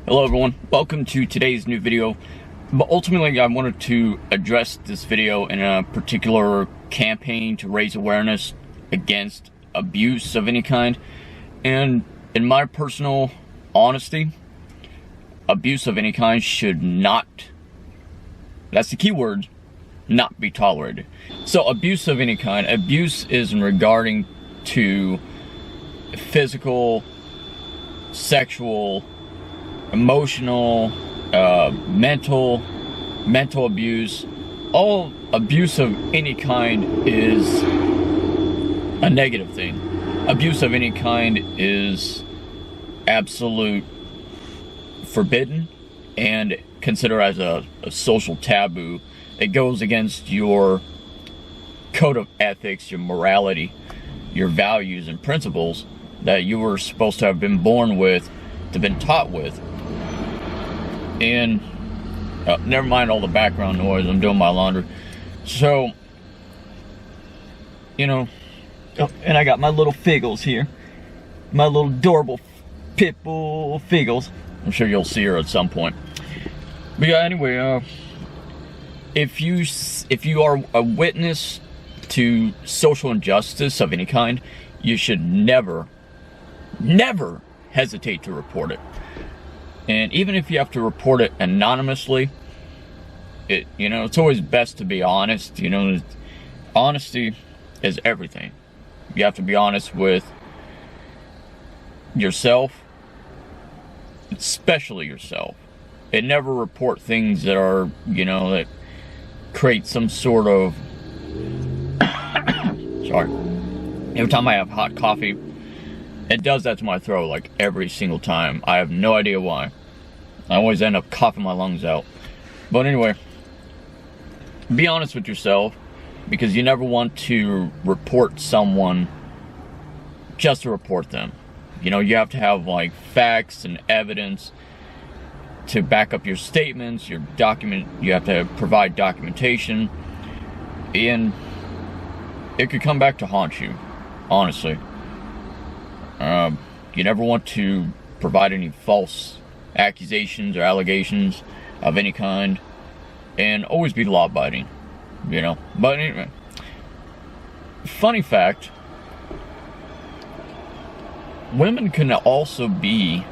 Hello everyone, welcome to today's new video. But ultimately I wanted to address this video in a particular campaign to raise awareness against abuse of any kind. And in my personal honesty, abuse of any kind should not, that's the key word, not be tolerated. So abuse of any kind, abuse is in regarding to physical, sexual, emotional, mental abuse. All abuse of any kind is a negative thing. Abuse of any kind is absolute forbidden and considered as a social taboo. It goes against your code of ethics, your morality, your values and principles that you were supposed to have been born with, to have been taught with. And never mind all the background noise, I'm doing my laundry. So, you know, and I got my little Figgles here, my little adorable pit bull Figgles. I'm sure you'll see her at some point. But yeah, anyway, if you are a witness to social injustice of any kind, you should never hesitate to report it. And even if you have to report it anonymously, it's always best to be honest. Honesty is everything. You have to be honest with yourself, especially yourself. And never report things that are, that create some sort of sorry. Every time I have hot coffee, it does that to my throat, like every single time. I have no idea why. I always end up coughing my lungs out. But anyway, be honest with yourself, because you never want to report someone just to report them. You have to have like facts and evidence to back up your statements, you have to provide documentation, and it could come back to haunt you, honestly. You never want to provide any false accusations or allegations of any kind, and always be law-abiding, But anyway, funny fact, women can also be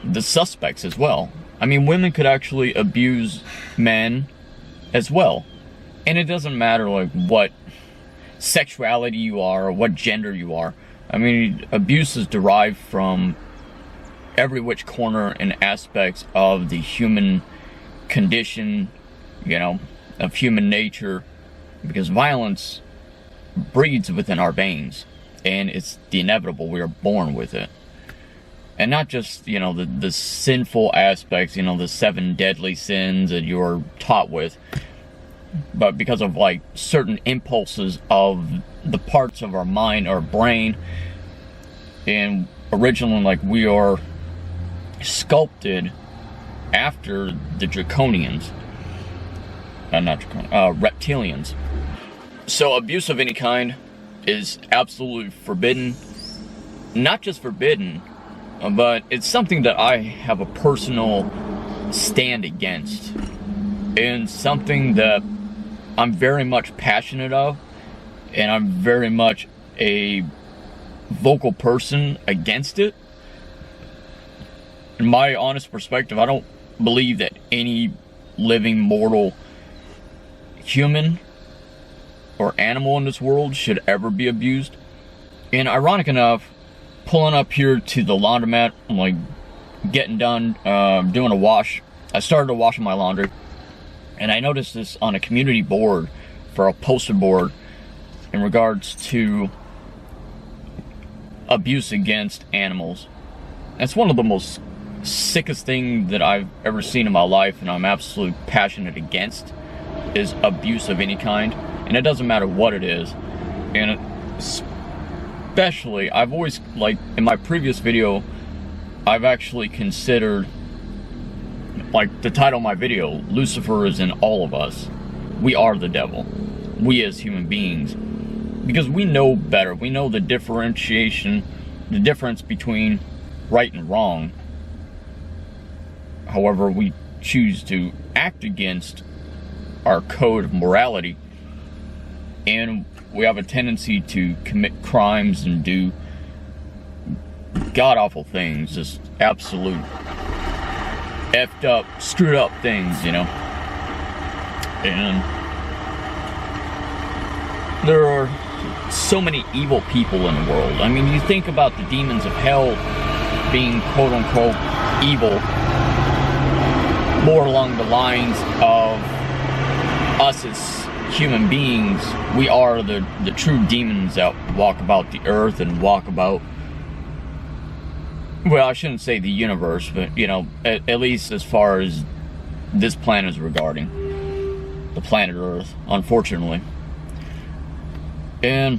the suspects as well. I mean, women could actually abuse men as well. And it doesn't matter like what sexuality you are or what gender you are. I mean, abuse is derived from every which corner and aspects of the human condition, of human nature, because violence breeds within our veins, and it's the inevitable. We are born with it. And not just, the sinful aspects, the 7 deadly sins that you're taught with, but because of like certain impulses of the parts of our mind, our brain. And originally, like, we are sculpted after the draconians, reptilians. So abuse of any kind is absolutely forbidden. Not just forbidden, but it's something that I have a personal stand against, and something that I'm very much passionate of, and I'm very much a vocal person against it. In my honest perspective, I don't believe that any living mortal human or animal in this world should ever be abused. And ironic enough, pulling up here to the laundromat, I'm like getting done doing a wash. I started washing my laundry, and I noticed this on a community board for a poster board in regards to abuse against animals. That's one of the most sickest things that I've ever seen in my life, and I'm absolutely passionate against, is abuse of any kind. And it doesn't matter what it is. And especially, I've always, like, in my previous video, I've actually considered, like, the title of my video, Lucifer is in all of us. We are the devil. We as human beings. Because we know better. We know the difference between right and wrong. However, we choose to act against our code of morality, and we have a tendency to commit crimes and do god-awful things, just absolute effed up, screwed up things, you know. And there are so many evil people in the world. I mean, you think about the demons of hell being quote-unquote evil, more along the lines of us as human beings. We are the true demons that walk about the earth and walk about, well, I shouldn't say the universe, but, you know, at least as far as this planet is regarding the planet Earth, unfortunately. And,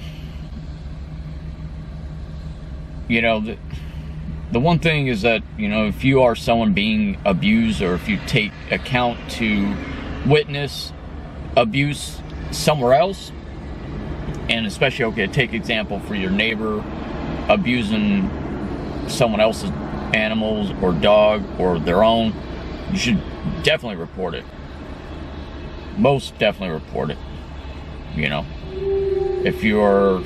you know, the one thing is that, you know, if you are someone being abused, or if you take account to witness abuse somewhere else, and especially, okay, take example for your neighbor abusing someone else's animals or dog or their own, you should definitely report it. Most definitely report it. You know, if you're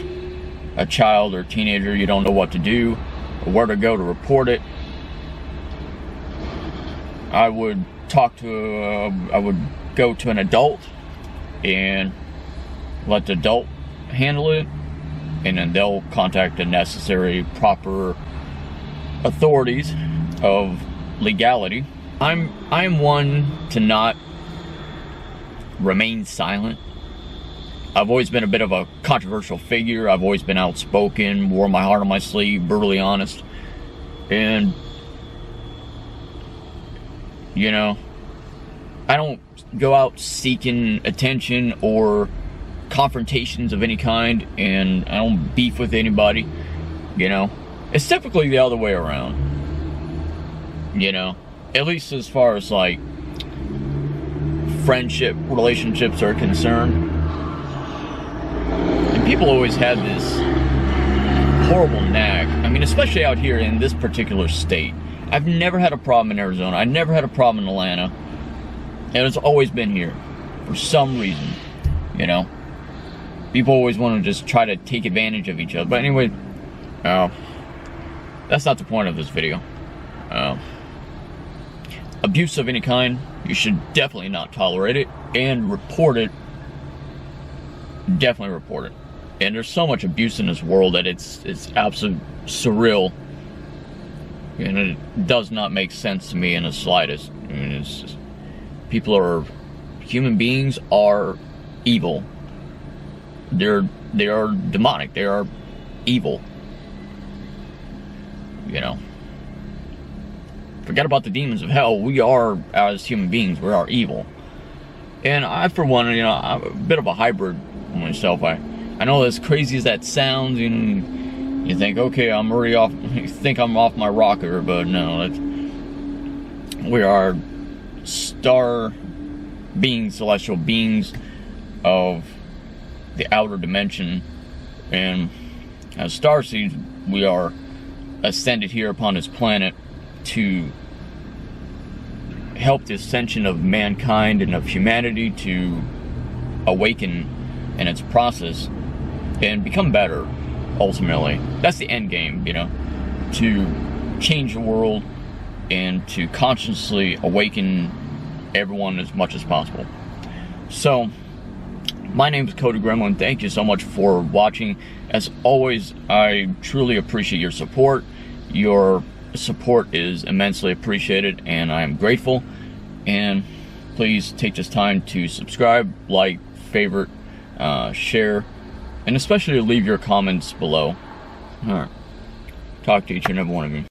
a child or teenager, you don't know what to do or where to go to report it, I would I would go to an adult and let the adult handle it, and then they'll contact the necessary proper authorities of legality. I'm one to not remain silent. I've always been a bit of a controversial figure. I've always been outspoken, wore my heart on my sleeve, brutally honest. And, you know, I don't go out seeking attention or confrontations of any kind, and I don't beef with anybody, you know. It's typically the other way around, you know, at least as far as like friendship relationships are concerned. And people always had this horrible knack, I mean, especially out here in this particular state. I've never had a problem in Arizona, I never had a problem in Atlanta, and it's always been here for some reason, you know. People always want to just try to take advantage of each other. But anyway, that's not the point of this video. Abuse of any kind, you should definitely not tolerate it, and report it. Definitely report it. And there's so much abuse in this world that it's absolutely surreal, and it does not make sense to me in the slightest. I mean, it's just, human beings are evil. They are demonic. They are evil. You know, forget about the demons of hell. We are, as human beings, we are evil. And I, for one, you know, I'm a bit of a hybrid myself. I know, as crazy as that sounds, and you think, okay, I'm already off, you think I'm off my rocker, but no, we are star beings, celestial beings of the outer dimension, and as starseeds, we are ascended here upon this planet to help the ascension of mankind and of humanity to awaken in its process and become better, ultimately. That's the end game, you know, to change the world and to consciously awaken everyone as much as possible. So, my name is Cody Gremlin. Thank you so much for watching. As always, I truly appreciate your support. Your support is immensely appreciated, and I am grateful. And please take this time to subscribe, like, favorite, share, and especially leave your comments below. Alright. Talk to each and every one of you.